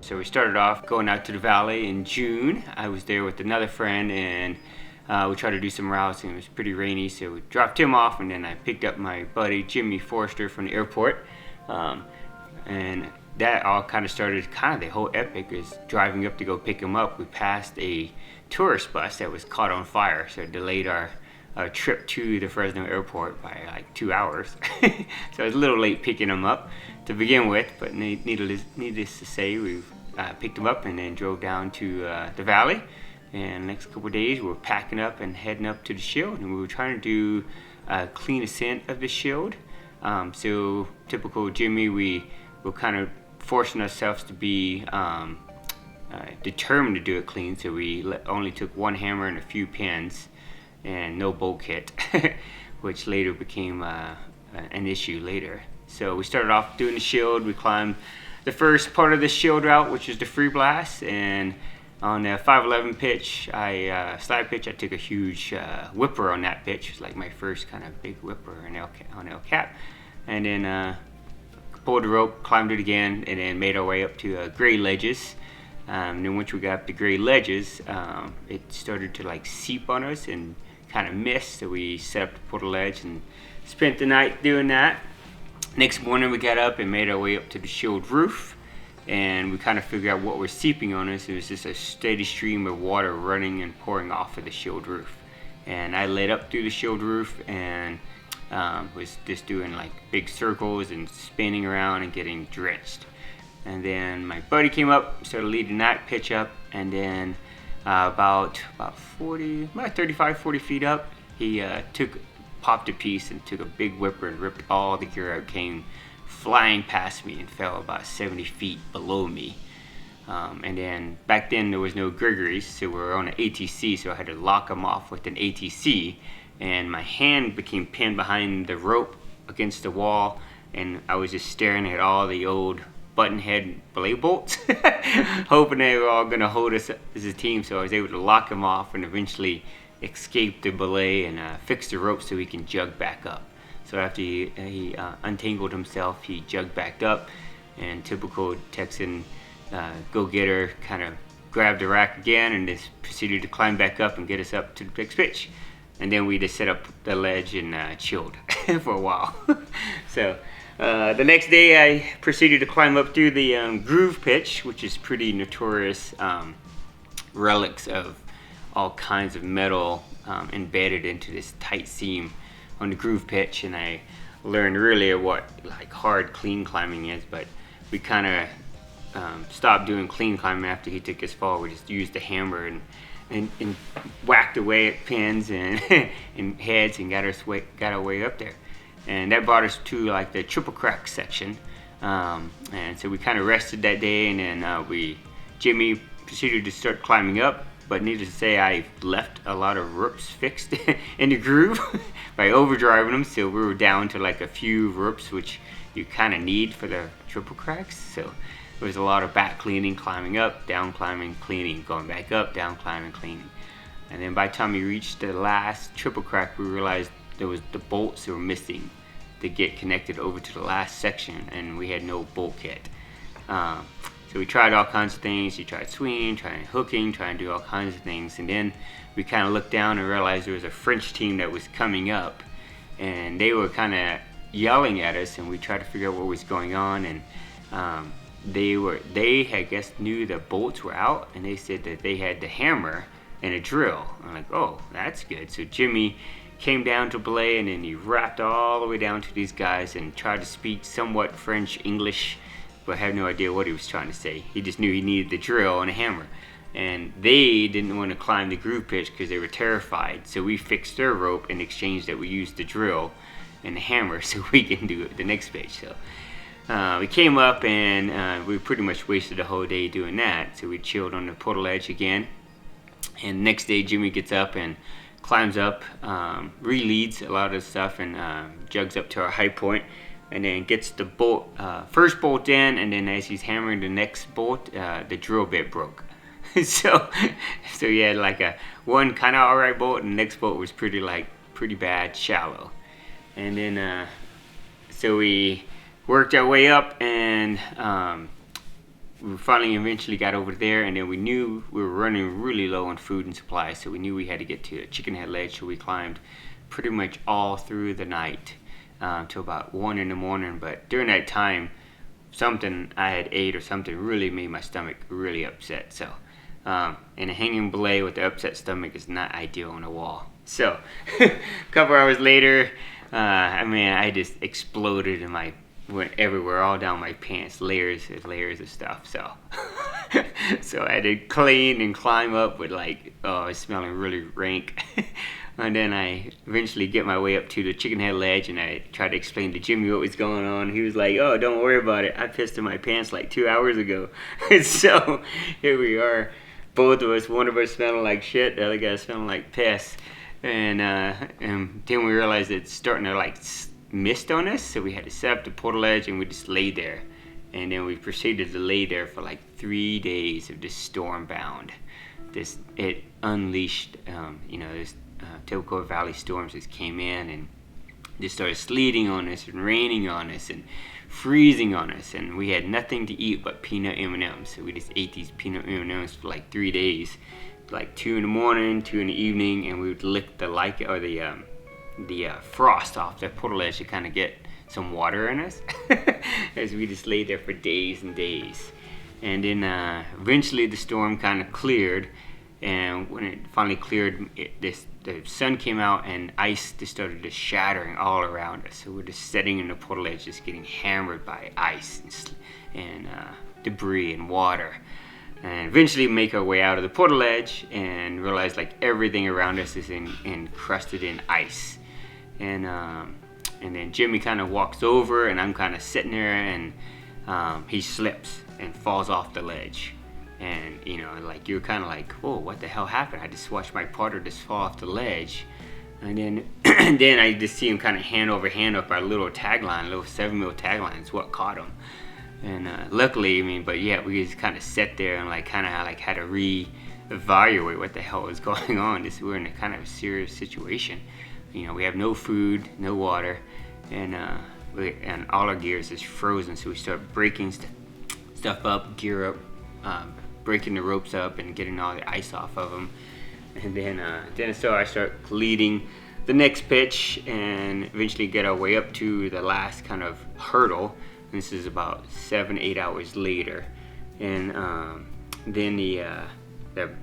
So we started off going out to the valley in June. I was there with another friend, and we tried to do some routes, and it was pretty rainy, so we dropped him off, and then I picked up my buddy Ray Forrester from the airport. And that all kind of started, the whole epic is driving up to go pick him up. We passed a tourist bus that was caught on fire, so it delayed our trip to the Fresno airport by like 2 hours. So I was a little late picking him up to begin with, but needless to say, we picked him up and then drove down to the valley. And the next couple of days we were packing up and heading up to the shield, and we were trying to do a clean ascent of the shield. So typical Jimmy, we were kind of forcing ourselves to be determined to do it clean, so we only took one hammer and a few pins and no bolt kit, which later became an issue later. So we started off doing the shield. We climbed the first part of the shield route, which is the free blast, and on the 511 pitch, slide pitch, I took a huge whipper on that pitch. It was like my first kind of big whipper on El Cap. And then pulled the rope, climbed it again, and then made our way up to gray ledges. And then once we got up to gray ledges, it started to like seep on us and kind of mist. So we set up the portal ledge and spent the night doing that. Next morning we got up and made our way up to the shield roof, and we kind of figured out what was seeping on us. It was just a steady stream of water running and pouring off of the shield roof. And I led up through the shield roof and was just doing like big circles and spinning around and getting drenched. And then my buddy came up, started leading that pitch up, and then about 35, 40 feet up, he popped a piece and took a big whipper and ripped all the gear out, came flying past me and fell about 70 feet below me. And then back then there was no Gregory's, so we were on an ATC, so I had to lock them off with an ATC, and my hand became pinned behind the rope against the wall, and I was just staring at all the old button head belay bolts, hoping they were all going to hold us as a team. So I was able to lock him off and eventually escape the belay and fix the rope so he can jug back up. So after he untangled himself, he jugged back up, and typical Texan go-getter kind of grabbed the rack again and just proceeded to climb back up and get us up to the next pitch. And then we just set up the ledge and chilled for a while. So the next day I proceeded to climb up through the groove pitch, which is pretty notorious relics of all kinds of metal embedded into this tight seam on the groove pitch. And I learned really what like hard clean climbing is, but we kind of stopped doing clean climbing after he took his fall. We just used the hammer and whacked away at pins and and heads and got our way up there. And that brought us to like the triple crack section, and so we kind of rested that day, and then Jimmy proceeded to start climbing up. But needless to say, I left a lot of ropes fixed in the groove by overdriving them, so we were down to like a few ropes, which you kind of need for the triple cracks. So there was a lot of back cleaning, climbing up, down climbing, cleaning, going back up, down climbing, cleaning. And then by the time we reached the last triple crack, we realized there was the bolts that were missing to get connected over to the last section, and we had no bolt kit. So we tried all kinds of things. We tried swinging, trying hooking, trying to do all kinds of things. And then we kind of looked down and realized there was a French team that was coming up, and they were kind of yelling at us, and we tried to figure out what was going on. And they I guess knew the bolts were out, and they said that they had the hammer and a drill. I'm like, oh, that's good. So Jimmy came down to belay, and then he rapped all the way down to these guys and tried to speak somewhat French English, but I have no idea what he was trying to say. He just knew he needed the drill and a hammer. And they didn't want to climb the groove pitch because they were terrified. So we fixed their rope in exchange that we used the drill and the hammer so we can do it the next pitch. So we came up, and we pretty much wasted the whole day doing that. So we chilled on the portal edge again. And next day Jimmy gets up and climbs up, re-leads a lot of the stuff, and jugs up to our high point, and then gets the bolt, first bolt in, and then as he's hammering the next bolt, the drill bit broke. so he had like one kind of alright bolt, and the next bolt was pretty bad shallow. And then so we worked our way up, and we finally eventually got over there, and then we knew we were running really low on food and supplies, so we knew we had to get to a Chicken Head Ledge. So we climbed pretty much all through the night till about 1 in the morning. But during that time, something I had ate or something really made my stomach really upset. So and a hanging belay with the upset stomach is not ideal on a wall. So a couple hours later, I just exploded and went everywhere, all down my pants, layers of stuff. So so I had to clean and climb up with it's smelling really rank. And then I eventually get my way up to the Chicken Head Ledge, and I tried to explain to Jimmy what was going on. He was like, "Oh, don't worry about it. I pissed in my pants like 2 hours ago." So here we are, both of us. One of us smelling like shit, the other guy smelling like piss. And then we realized it's starting to mist on us, so we had to set up the portaledge, and we just laid there. And then we proceeded to lay there for 3 days of just storm bound. It unleashed, this typical valley storms just came in and just started sleeting on us and raining on us and freezing on us, and we had nothing to eat but peanut M&Ms. So we just ate these peanut M&Ms for 3 days, 2 in the morning, 2 in the evening, and we would lick the frost off the portaledge to kind of get some water in us as we just laid there for days and days. And then eventually the storm kind of cleared, and when it finally cleared, the sun came out and ice just started just shattering all around us. So we're just sitting in the portaledge, just getting hammered by ice and debris and water. And eventually make our way out of the portaledge and realize everything around us is encrusted in ice. And then Jimmy kind of walks over, and I'm kind of sitting there, and he slips and falls off the ledge. And you're kind of whoa, what the hell happened? I just watched my partner just fall off the ledge. And then then I just see him kind of hand over hand up our little 7-mil tagline is what caught him. And luckily, we just kind of sat there and had to re-evaluate what the hell was going on. We're in a kind of a serious situation. We have no food, no water, and all our gear is just frozen. So we start breaking stuff up, gear up, breaking the ropes up and getting all the ice off of them. And then so I start leading the next pitch and eventually get our way up to the last kind of hurdle. And this is about 7-8 hours later. And then the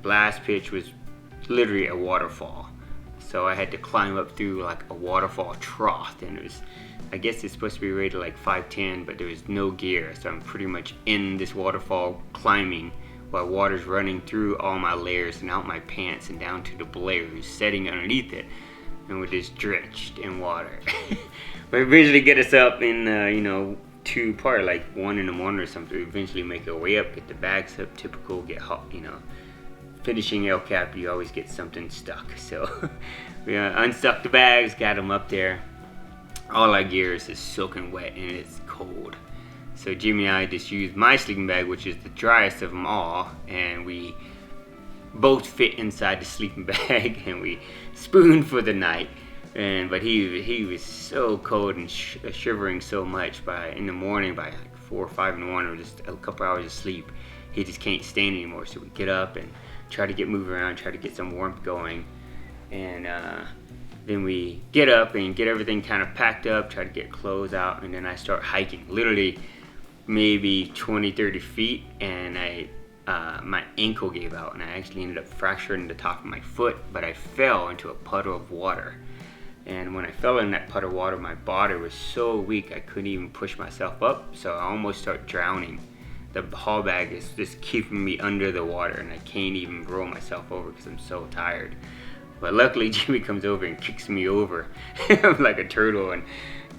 last pitch was literally a waterfall. So I had to climb up through a waterfall trough, and I guess it's supposed to be rated 5'10", but there was no gear. So I'm pretty much in this waterfall climbing while water's running through all my layers and out my pants and down to the belay who's sitting underneath it, and we're just drenched in water. But eventually get us up in, to probably 1 in the morning or something. We eventually make our way up, get the bags up, typical, get hot, finishing El Cap, you always get something stuck. So we unstuck the bags, got them up there. All our gear is just soaking wet and it's cold. So Jimmy and I just used my sleeping bag, which is the driest of them all, and we both fit inside the sleeping bag, and we spooned for the night. But he was so cold and shivering so much in the morning, by 4 or 5 in the morning, just a couple hours of sleep, he just can't stand anymore. So we get up and try to move around, try to get some warmth going, and then we get up and get everything kind of packed up, try to get clothes out, and then I start hiking, literally maybe 20-30 feet, and my ankle gave out, and I actually ended up fracturing the top of my foot, but I fell into a puddle of water. And when I fell in that puddle of water, my body was so weak I couldn't even push myself up, so I almost start drowning. The haul bag is just keeping me under the water, and I can't even roll myself over because I'm so tired. But luckily Jimmy comes over and kicks me over like a turtle and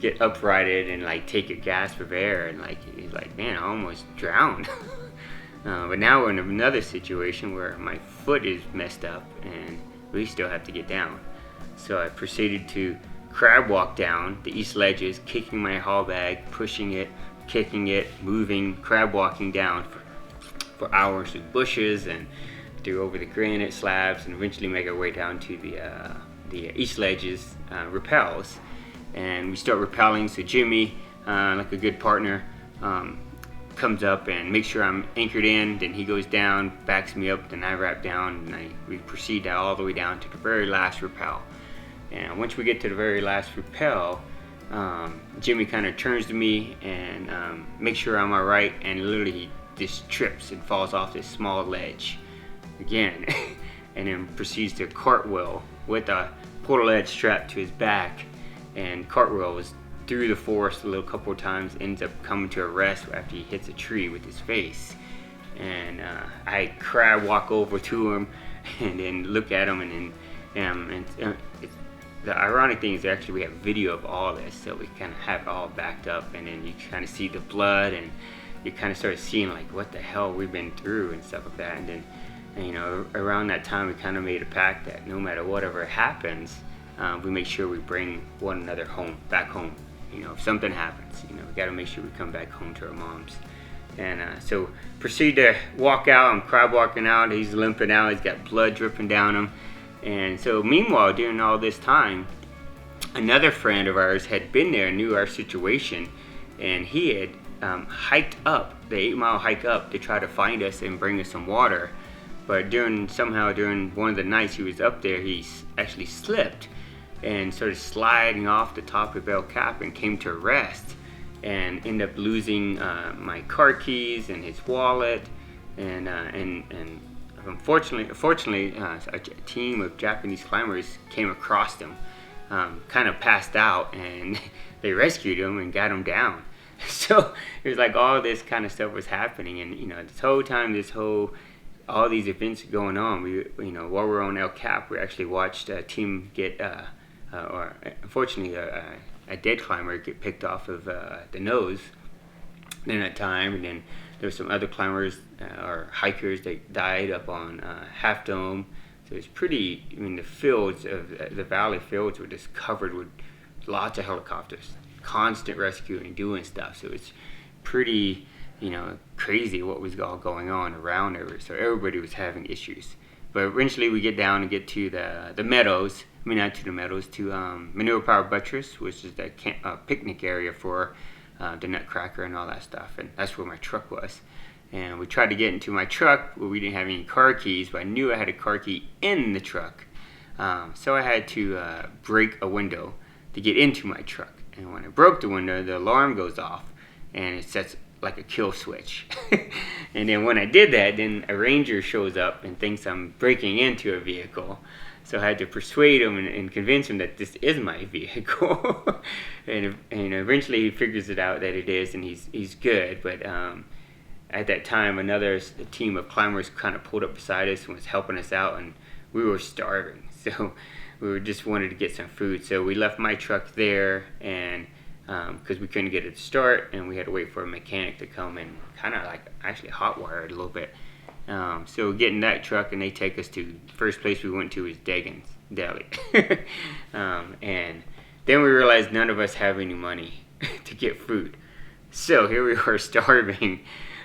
get uprighted and take a gasp of air, and he's like, man, I almost drowned. But now we're in another situation where my foot is messed up and we still have to get down. So I proceeded to crab walk down the east ledges, kicking my haul bag, pushing it, kicking it, moving, crab walking down for hours through bushes and through over the granite slabs, and eventually make our way down to the east ledges, rappels. And we start rappelling, so Jimmy, like a good partner, comes up and makes sure I'm anchored in. Then he goes down, backs me up, then I wrap down, and we proceed all the way down to the very last rappel. And once we get to the very last rappel, Jimmy kind of turns to me and makes sure I'm all right, and literally he just trips and falls off this small ledge again, and then proceeds to cartwheel with a portal edge strapped to his back, and cartwheels through the forest a little couple of times, ends up coming to a rest after he hits a tree with his face. And I crab walk over to him and then look at him, and the ironic thing is actually we have video of all this, so we kind of have it all backed up, and then you kind of see the blood, and you kind of start seeing like what the hell we've been through and stuff like that. And then, you know, around that time we kind of made a pact that no matter whatever happens, we make sure we bring one another back home. You know, if something happens, you know, we got to make sure we come back home to our moms. And so proceed to walk out. I'm crab walking out. He's limping out. He's got blood dripping down him. And so meanwhile, during all this time, another friend of ours had been there and knew our situation, and he had hiked up the 8-mile hike up to try to find us and bring us some water. But during one of the nights he was up there, he actually slipped and started sliding off the top of El Cap and came to rest, and ended up losing my car keys and his wallet, and fortunately, a team of Japanese climbers came across him, kind of passed out, and they rescued him and got him down. So it was like all this kind of stuff was happening, and you know, this whole time, all these events going on, while we were on El Cap, we actually watched a team get, or unfortunately, a dead climber get picked off of the nose during that time, and then there were some other climbers or hikers that died up on Half Dome. So it's pretty, the fields of the valley fields were just covered with lots of helicopters, constant rescuing, doing stuff. So it's pretty, crazy what was all going on around there. So everybody was having issues. But eventually we get down and get to the meadows. Not to the meadows, to Manure Power Buttress, which is the picnic area for the Nutcracker and all that stuff. And that's where my truck was. And we tried to get into my truck where we didn't have any car keys, but I knew I had a car key in the truck. So I had to break a window to get into my truck. And when I broke the window, the alarm goes off and it sets like a kill switch. And then when I did that, then a ranger shows up and thinks I'm breaking into a vehicle. So I had to persuade him and convince him that this is my vehicle. and eventually he figures it out that it is, and he's good. But at that time, another team of climbers kind of pulled up beside us and was helping us out, and we were starving. So we just wanted to get some food. So we left my truck there, and because we couldn't get it to start, and we had to wait for a mechanic to come and kind of like actually hot wire it a little bit. So we get in that truck, and they take us to the first place we went to is Dagan's Deli. And then we realized none of us have any money to get food. So here we were starving.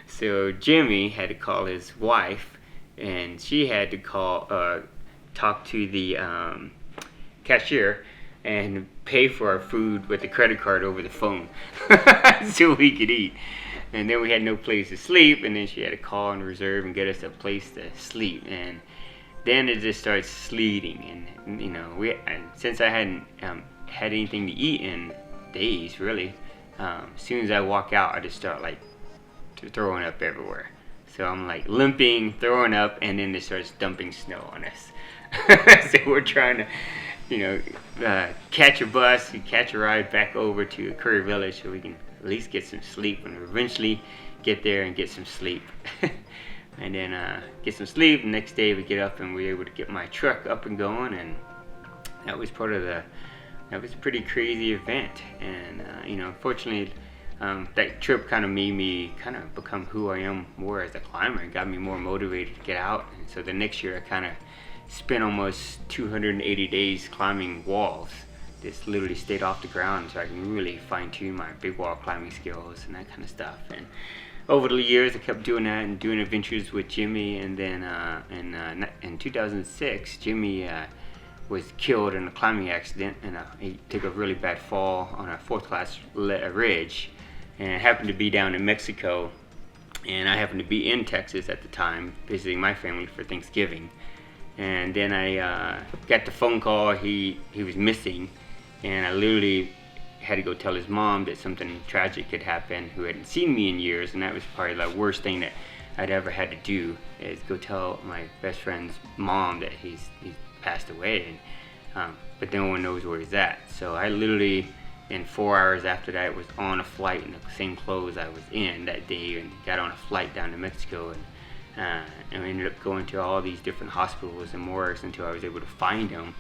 So Jimmy had to call his wife, and she had to talk to the cashier and pay for our food with a credit card over the phone so we could eat. And then we had no place to sleep, and then she had to call and reserve and get us a place to sleep. And then it just starts sleeting, and since I hadn't had anything to eat in days, really, as soon as I walk out, I just start like throwing up everywhere. So I'm like limping, throwing up, and then it starts dumping snow on us. So we're trying to, catch a bus, catch a ride back over to Curry Village so we can at least get some sleep, and eventually get there and get some sleep. And then get some sleep. The next day we get up and we were able to get my truck up and going, and that was that was a pretty crazy event. And unfortunately, that trip kind of made me kind of become who I am more as a climber, and got me more motivated to get out. And so the next year I kind of spent almost 280 days climbing walls. Just literally stayed off the ground so I can really fine-tune my big wall climbing skills and that kind of stuff. And over the years I kept doing that and doing adventures with Jimmy. And then in 2006 Jimmy was killed in a climbing accident, and he took a really bad fall on a 4th class ridge, and it happened to be down in Mexico. and I happened to be in Texas at the time visiting my family for Thanksgiving. And then I got the phone call he was missing, and I literally had to go tell his mom that something tragic had happened, who hadn't seen me in years, and that was probably the worst thing that I'd ever had to do, is go tell my best friend's mom that he's passed away, and but no one knows where he's at. So I literally, in 4 hours after that, was on a flight in the same clothes I was in that day, and got on a flight down to Mexico, and we ended up going to all these different hospitals and morgues until I was able to find him,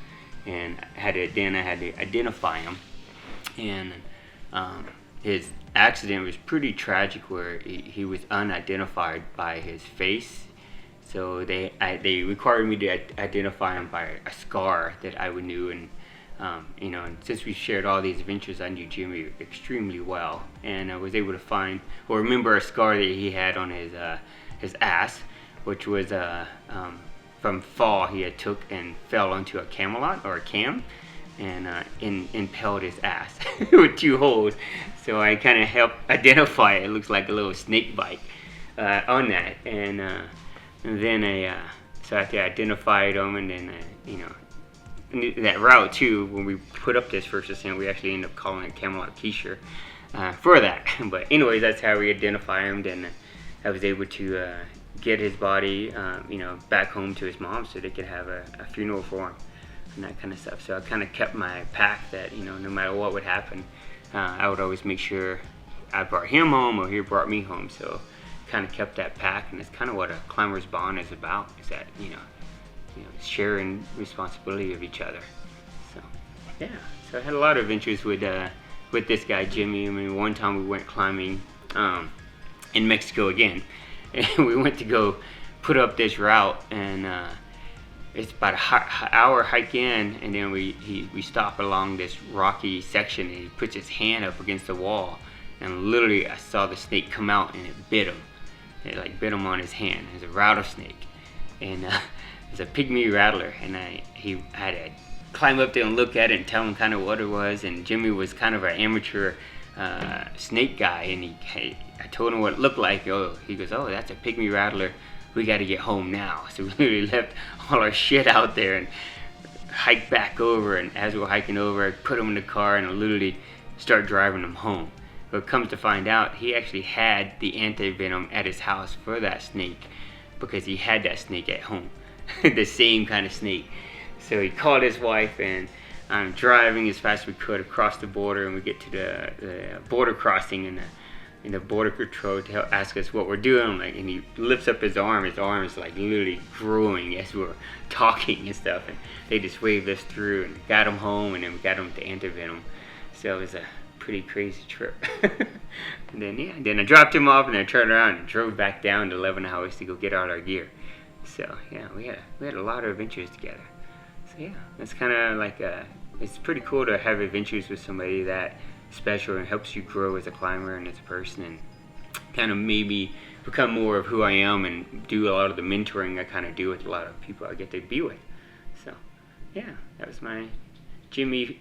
and I had to identify him. And his accident was pretty tragic, where he was unidentified by his face. So they required me to identify him by a scar that I knew, and and since we shared all these adventures, I knew Jimmy extremely well, and I was able to find or remember a scar that he had on his ass, which was from fall he had took and fell onto a camelot or a cam, and impaled his ass with 2 holes. So I kind of helped identify it. It looks like a little snake bite on that, and then so after I identified him, and then that route too, when we put up this first ascent, we actually ended up calling it Camelot Keisher for that. But anyways, that's how we identify him. Then I was able to get his body back home to his mom so they could have a funeral for him and that kind of stuff. So I kind of kept my pack that no matter what would happen, I would always make sure I brought him home or he brought me home. So kind of kept that pack, and it's kind of what a climber's bond is about, is that sharing responsibility of each other. So yeah, so I had a lot of adventures with this guy Jimmy. I mean, one time we went climbing in Mexico again, and we went to go put up this route, and it's about an hour hike in, and then we stop along this rocky section, and he puts his hand up against the wall, and literally I saw the snake come out, and it bit him. It bit him on his hand. It was a rattlesnake, and it's a pygmy rattler, and he had to climb up there and look at it and tell him kind of what it was. And Jimmy was kind of an amateur snake guy, and I told him what it looked like. He goes, oh, that's a pygmy rattler. We got to get home now. So we literally left all our shit out there and hiked back over. And as we were hiking over, I put him in the car and I literally started driving him home. But it comes to find out, he actually had the anti-venom at his house for that snake, because he had that snake at home. The same kind of snake. So he called his wife, and I'm driving as fast as we could across the border, and we get to the border crossing, and the border control to ask us what we're doing. And he lifts up his arm. His arm is literally growing as we're talking and stuff. And they just waved us through and got him home, and then we got him to anti-venom. So it was a pretty crazy trip. And then I dropped him off, and I turned around and drove back down to 11 hours to go get all our gear. So yeah, we had a lot of adventures together. So yeah, that's kind of it's pretty cool to have adventures with somebody that special, and helps you grow as a climber and as a person, and kind of maybe become more of who I am, and do a lot of the mentoring I kind of do with a lot of people I get to be with. So yeah, that was my Jimmy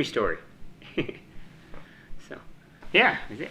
story. So yeah, that's it.